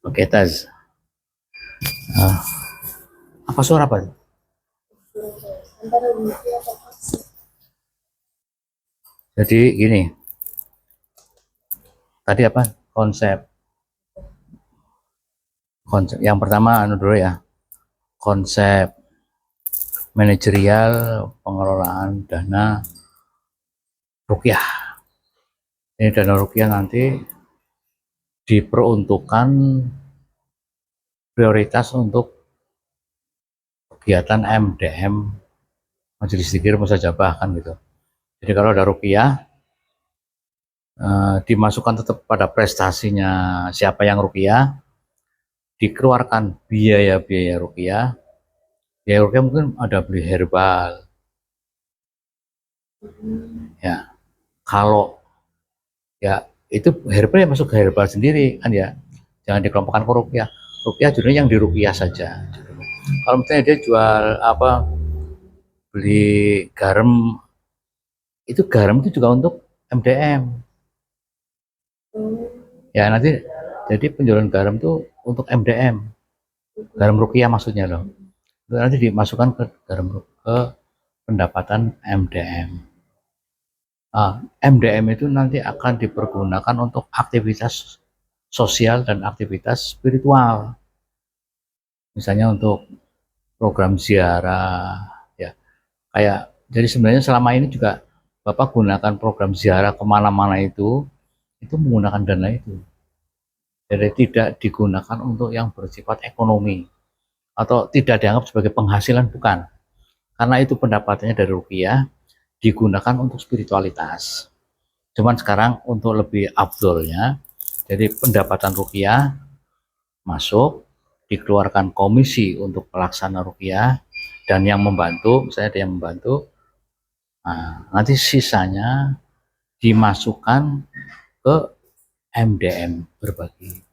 Oke, Taz. Ah, apa suara apa? Jadi gini, tadi apa? Konsep. Konsep yang pertama anu dulu ya. Konsep manajerial pengelolaan dana rupiah. Ini dana rupiah nanti diperuntukkan prioritas untuk kegiatan MDM, Majelis Zikir Mustajabah kan gitu. Jadi kalau ada rupiah dimasukkan tetap pada prestasinya siapa yang rupiah, dikeluarkan biaya-biaya rupiah. Biaya rupiah mungkin ada beli herbal. Ya, kalau ya itu herbal ya masuk ke herbal sendiri kan ya. Jangan dikelompokkan ke rupiah. Rupiah judulnya yang di rupiah saja. Kalau misalnya dia jual apa beli garam, itu garam itu juga untuk MDM. Ya nanti jadi penjualan garam itu untuk MDM. Garam rupiah maksudnya loh. Itu nanti dimasukkan ke garam ke pendapatan MDM. MDM itu nanti akan dipergunakan untuk aktivitas sosial dan aktivitas spiritual. Misalnya untuk program ziarah, ya kayak jadi sebenarnya selama ini juga Bapak gunakan program ziarah kemana-mana itu menggunakan dana itu. Jadi tidak digunakan untuk yang bersifat ekonomi atau tidak dianggap sebagai penghasilan, bukan. Karena itu pendapatannya dari rupiah digunakan untuk spiritualitas. Cuman sekarang untuk lebih afdolnya, jadi pendapatan rupiah masuk, dikeluarkan komisi untuk pelaksana rupiah, dan yang membantu, misalnya ada yang membantu, nah, nanti sisanya dimasukkan ke MDM berbagi.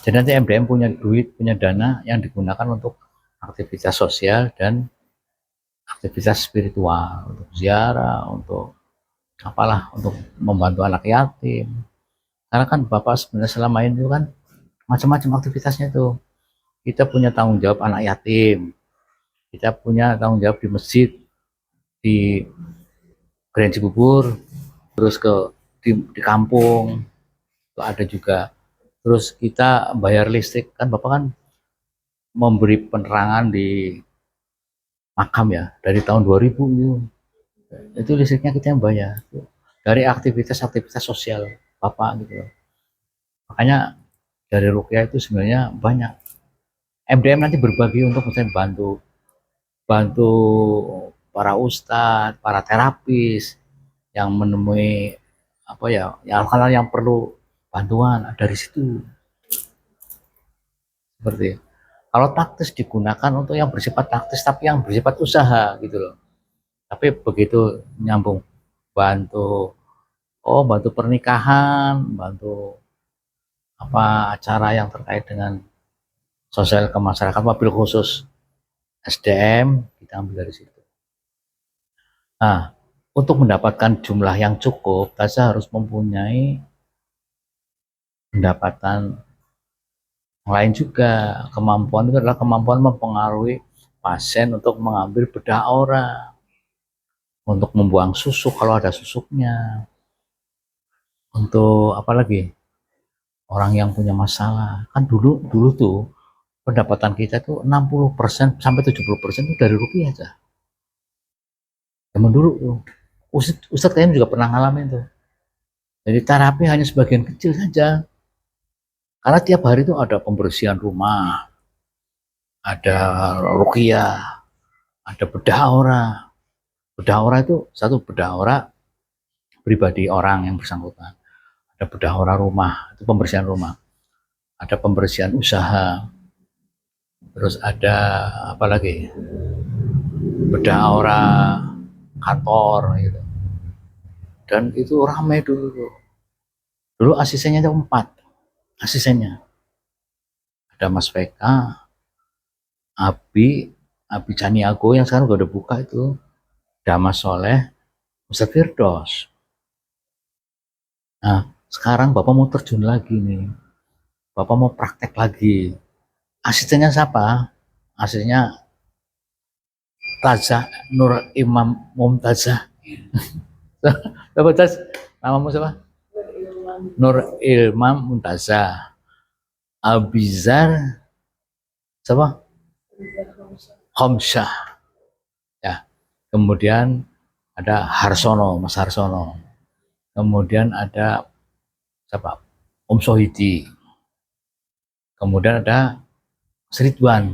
Jadi nanti MDM punya duit, punya dana yang digunakan untuk aktivitas sosial dan aktivitas spiritual, untuk ziarah, untuk apalah, untuk membantu anak yatim. Karena kan Bapak sebenarnya selama ini kan macam-macam aktivitasnya tuh. Kita punya tanggung jawab anak yatim, kita punya tanggung jawab di masjid, di Grand Cibubur, terus di kampung, itu ada juga. Terus kita bayar listrik, kan Bapak kan memberi penerangan di makam ya, dari tahun 2000 itu listriknya kita yang bayar. Dari aktivitas-aktivitas sosial Bapak gitu loh. Makanya dari rupiah itu sebenarnya banyak. MDM nanti berbagi untuk misalnya bantu bantu para ustadz, para terapis yang menemui apa ya, hal-hal yang perlu bantuan dari situ. Seperti kalau taktis digunakan untuk yang bersifat taktis tapi yang bersifat usaha gitu loh. Tapi begitu nyambung bantu, oh bantu pernikahan, bantu apa acara yang terkait dengan sosial ke masyarakat, mobil khusus SDM kita ambil dari situ. Nah, untuk mendapatkan jumlah yang cukup, Tasa harus mempunyai pendapatan lain juga. Kemampuan itu adalah kemampuan mempengaruhi pasien untuk mengambil bedah aura, untuk membuang susuk kalau ada susuknya, untuk apa lagi? Orang yang punya masalah. Kan dulu dulu tuh pendapatan kita tuh 60% sampai 70% itu dari rupiah aja. Zaman dulu tuh. Ustadz kayaknya juga pernah ngalamin tuh. Jadi terapi hanya sebagian kecil saja. Karena tiap hari itu ada pembersihan rumah, ada rukiah, ada bedah aura. Bedah aura itu satu bedah aura pribadi orang yang bersangkutan. Ada bedah aura rumah, itu pembersihan rumah. Ada pembersihan usaha. Terus ada apa lagi? Bedah aura kantor gitu. Dan itu ramai dulu. Dulu asistennya itu 4 asistennya. Ada Mas VK, Abi, Abi Caniago yang sekarang udah buka itu, Damas Soleh, Ustadz Firdos. Nah, sekarang Bapak mau terjun lagi nih. Bapak mau praktek lagi. Asistennya siapa? Asistennya Tazah Nur Imam Mumtazah. Bapak Taz, namamu siapa? Nur Ilmam Mumtazah. Abizar siapa? Homsyah. Ya. Kemudian ada Harsono, Mas Harsono. Kemudian ada siapa? Om Sohidi. Kemudian ada Ridwan.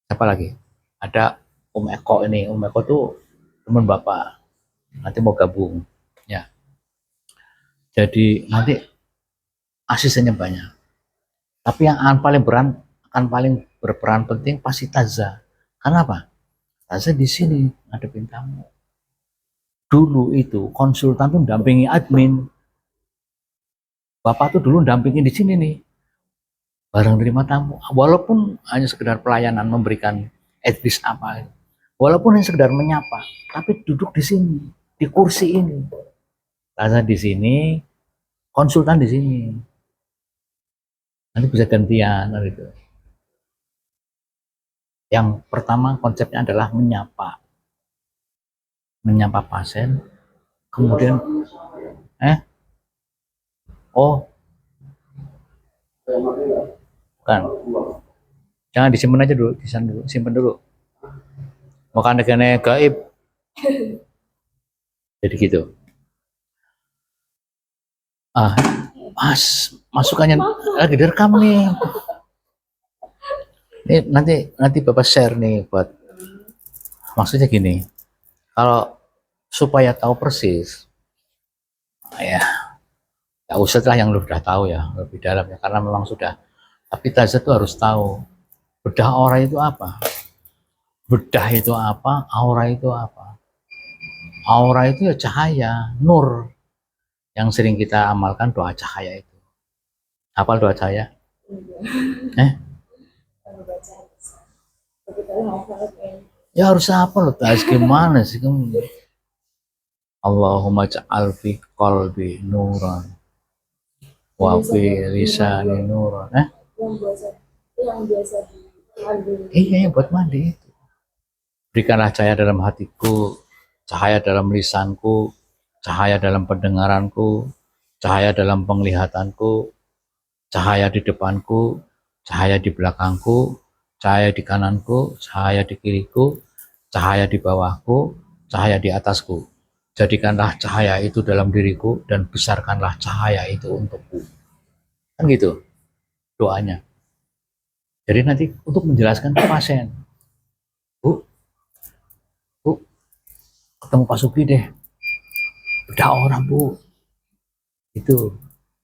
Siapa lagi? Ada Om Eko ini. Om Eko tuh teman Bapak. Nanti mau gabung. Ya. Jadi nanti asistennya banyak. Tapi yang akan paling berperan penting pasti Taza. Kenapa? Taza di sini ngadepin tamu. Dulu itu konsultan tuh dampingi admin. Bapak tuh dulu dampingin di sini nih. Bareng terima tamu. Walaupun hanya sekedar pelayanan memberikan advice apa. Walaupun hanya sekedar menyapa, tapi duduk di sini, di kursi ini. Taza di sini, konsultan di sini. Nanti bisa gantian gitu. Yang pertama konsepnya adalah menyapa pasien, kemudian oh bukan, jangan disimpan aja dulu, simpan dulu. Makan negara gaib. Jadi gitu. Mas, masukannya lagi direkam nih. Ini nanti Bapak share nih buat, maksudnya gini, kalau supaya tahu persis, ya usah lah yang lu udah tahu ya lebih dalam ya, karena memang sudah. Tapi Taza tuh harus tahu bedah aura itu apa, bedah itu apa, aura itu apa. Aura itu ya cahaya, nur, yang sering kita amalkan doa cahaya itu. Hafal doa cahaya? Ya harus apa lo, Taz, gimana sih kamu? Allahumma ja'al fi qalbi nuran wa fi lisani nuran. Yang biasa mandi. Iya, yang buat mandi itu. Berikanlah cahaya dalam hatiku, cahaya dalam lisanku, cahaya dalam pendengaranku, cahaya dalam penglihatanku, cahaya di depanku, cahaya di belakangku, cahaya di kananku, cahaya di kiriku, cahaya di bawahku, cahaya di atasku. Jadikanlah cahaya itu dalam diriku dan besarkanlah cahaya itu untukku. Kan gitu doanya. Jadi nanti untuk menjelaskan ke pasien, Bu, ketemu Pak Suki deh. Udah orang, Bu. Itu.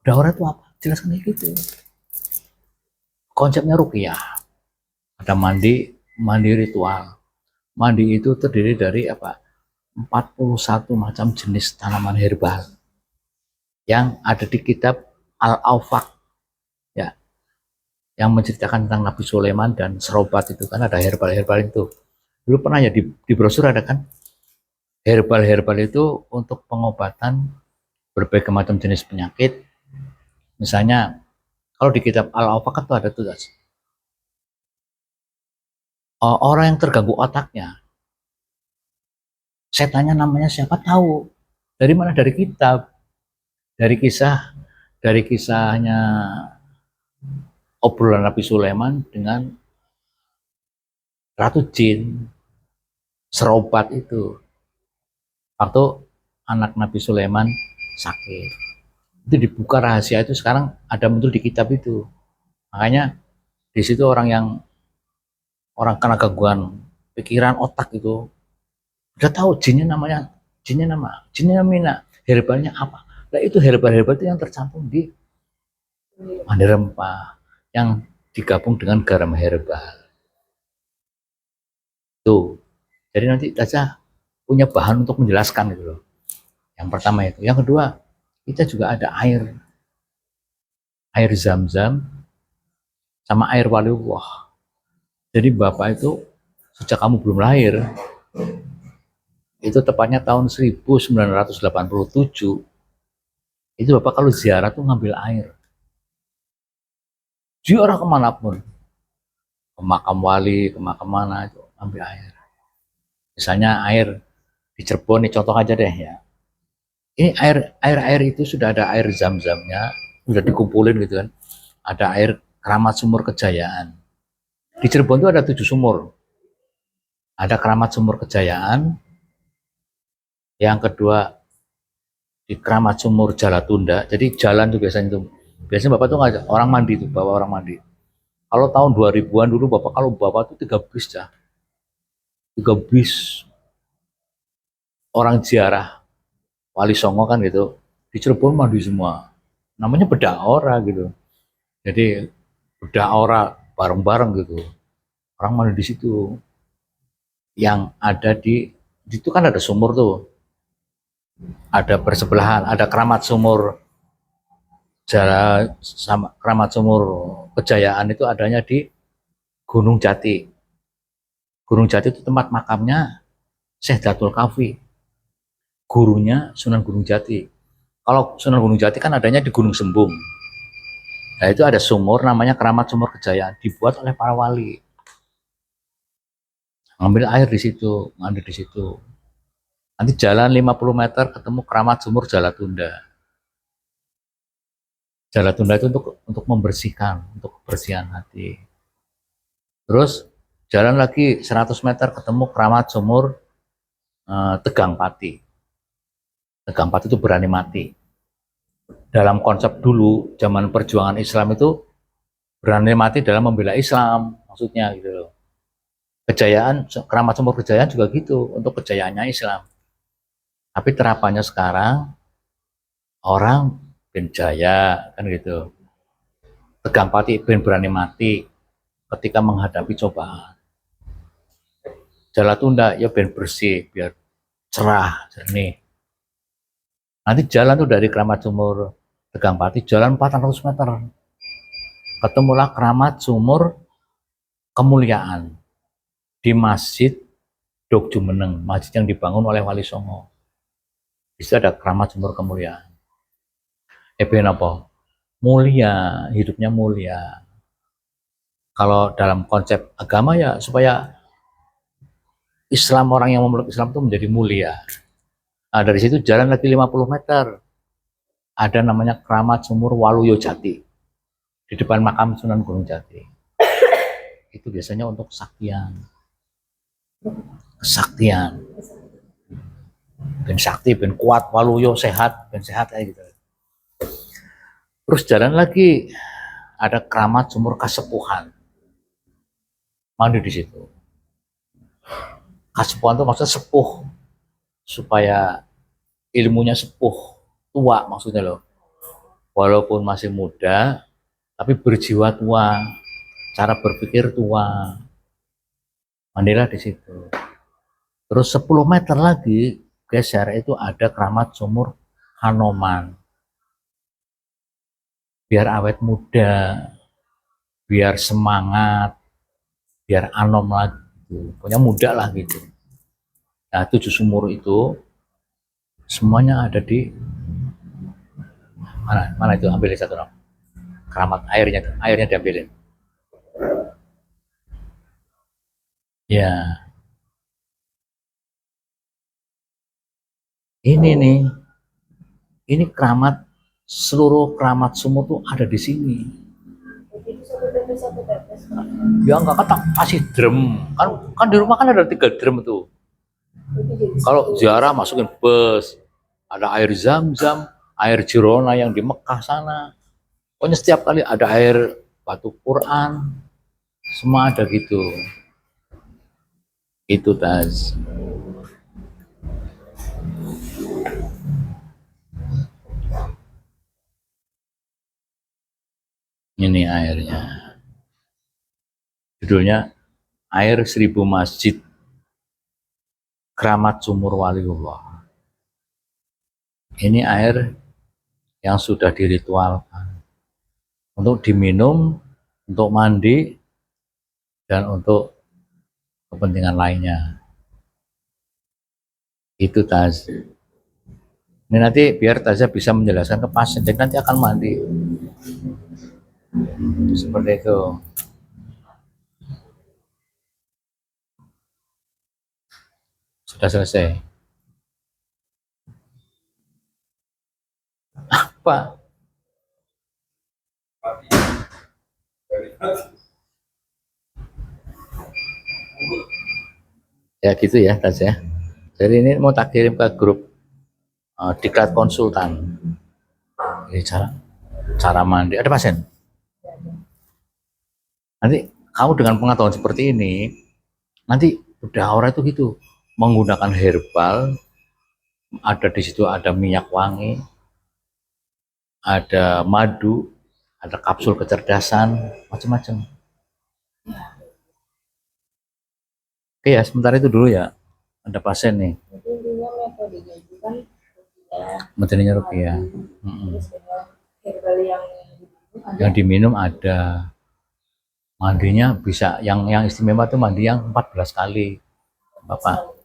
Udah orang itu apa? Jelaskan kayak gitu. Konsepnya ruqyah. Ada mandi ritual. Mandi itu terdiri dari apa? 41 macam jenis tanaman herbal yang ada di kitab Al-Awfaq, ya, yang menceritakan tentang Nabi Sulaiman dan serobat itu kan ada herbal-herbal itu. Dulu pernah ya di brosur ada kan herbal-herbal itu untuk pengobatan berbagai macam jenis penyakit. Misalnya kalau di kitab Al-Awfaq itu ada tugas orang yang terganggu otaknya, setannya namanya siapa tahu. Dari mana? Dari kitab, dari kisahnya obrolan Nabi Sulaiman dengan Ratu Jin, serobat itu. Waktu anak Nabi Sulaiman sakit, itu dibuka rahasia itu, sekarang ada muncul di kitab itu. Makanya di situ orang kena gangguan pikiran otak itu udah tahu jinnya jinnya Mina, herbalnya apa. Nah itu herbal itu yang tercampur di mandi rempah yang digabung dengan garam herbal tuh. Jadi nanti saja punya bahan untuk menjelaskan gitu loh. Yang pertama itu. Yang kedua, kita juga ada air zam-zam sama air waliullah. Jadi Bapak itu sejak kamu belum lahir, itu tepatnya tahun 1987, itu Bapak kalau ziarah tuh ngambil air. ziarah kemanapun, ke makam wali, ke makam mana itu ambil air. Misalnya air di Cirebon, nih contoh aja deh ya. Ini air itu sudah ada air zam-zamnya, sudah dikumpulin gitu kan. Ada air Keramat Sumur Kejayaan. Di Cirebon itu ada 7 sumur. Ada Keramat Sumur Kejayaan, yang kedua di Keramat Sumur Jalatunda. Jadi jalan tuh biasanya Bapak tuh ngajak orang mandi tuh, bawa orang mandi. Kalau tahun 2000-an dulu kalau Bapak tuh 3 bis ya. 3 bis orang ziarah Wali Songo kan gitu. Di Cirebon mandi semua. Namanya bedah ora gitu. Jadi bedah ora bareng-bareng gitu. Orang mandi di situ. Yang ada di itu kan ada sumur tuh. Ada bersebelahan, ada Keramat Sumur Jalan sama Keramat Sumur Kejayaan itu adanya di Gunung Jati. Gunung Jati itu tempat makamnya Syekh Datul Kafi, gurunya Sunan Gunung Jati. Kalau Sunan Gunung Jati kan adanya di Gunung Sembung. Nah itu ada sumur namanya Keramat Sumur Kejayaan, dibuat oleh para wali. Ngambil air di situ, mandi di situ. Nanti jalan 50 meter ketemu Keramat Sumur Jalatunda. Jalatunda itu untuk membersihkan, untuk kebersihan hati. Terus jalan lagi 100 meter ketemu Keramat Sumur Tegang Pati. Tegang Pati itu berani mati. Dalam konsep dulu zaman perjuangan Islam itu berani mati dalam membela Islam, maksudnya gitu loh. Kejayaan Keramat Sumur Kejayaan juga gitu, untuk kejayaannya Islam. Tapi terapannya sekarang orang ben jaya kan gitu. Tegang Pati ben berani mati ketika menghadapi cobaan. Jalatunda ya ben bersih biar cerah, jernih. Nanti jalan tuh dari Keramat Sumur Tegang Pati jalan 400 meter. Ketemulah Keramat Sumur Kemuliaan di Masjid Dok Jumeneng, masjid yang dibangun oleh Wali Songo. Di situ ada Keramat Sumur Kemuliaan. Ben apa? Mulia, hidupnya mulia. Kalau dalam konsep agama ya supaya Islam, orang yang memeluk Islam itu menjadi mulia. Nah, dari situ jalan lagi 50 meter. Ada namanya Keramat Sumur Waluyo Jati. Di depan makam Sunan Gunung Jati. Itu biasanya untuk kesaktian. Kesaktian. Ben sakti, ben kuat, Waluyo sehat, ben sehat kayak gitu. Terus jalan lagi ada Keramat Sumur Kasepuhan. Mandi di situ. Kasepuhan itu maksudnya sepuh, supaya ilmunya sepuh, tua maksudnya loh. Walaupun masih muda, tapi berjiwa tua, cara berpikir tua. Mandilah di situ. Terus 10 meter lagi geser itu ada Keramat Sumur Hanoman. Biar awet muda, biar semangat, biar anom lagi. Pokoknya muda lah gitu. Nah 7 sumur itu semuanya ada di mana itu, ambil satu dong. Keramat airnya diambilin. Ya, ini nih, ini seluruh keramat sumur tuh ada di sini. Ya nggak kata kasih drum, kan di rumah kan ada 3 drum tuh. Kalau ziarah masukin bus, ada air zam-zam, air Jirona yang di Mekah sana. Pokoknya setiap kali ada air batu Quran, semua ada gitu. Itu Tas. Ini airnya. Judulnya Air 1000 Masjid Keramat Sumur Waliullah. Ini air yang sudah diritualkan untuk diminum, untuk mandi, dan untuk kepentingan lainnya. Itu Tas. Ini nanti biar Taza bisa menjelaskan ke pasien, jadi nanti akan mandi. Seperti itu. Sudah selesai. Pak, ya gitu ya Tas ya. Jadi ini mau tak kirim ke grup diklat konsultan. Ini cara mandi. Ada pasien. Nanti kamu dengan pengetahuan seperti ini, nanti udah aura itu gitu, menggunakan herbal, ada di situ ada minyak wangi, ada madu, ada kapsul kecerdasan, macam-macam. Oke ya, sementara itu dulu ya. Ada pasien nih. Intinya metodenya itu kan Metodenya rupiah. terus herbal Yang diminum ada. Mandinya bisa yang istimewa tuh mandi yang 14 kali. Bapak,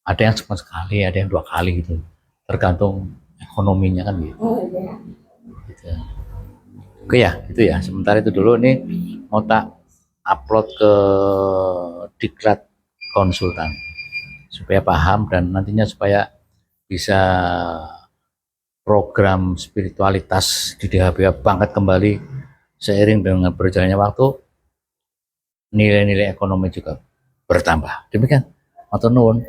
ada yang cuma sekali, ada yang 2 kali gitu. Tergantung ekonominya kan gitu. Gitu. Oke ya, itu ya. Sementara itu dulu nih mau tak upload ke diklat konsultan supaya paham dan nantinya supaya bisa program spiritualitas di DHBA bangkit kembali seiring dengan berjalannya waktu, nilai-nilai ekonomi juga bertambah. Demikian. Matur nuwun.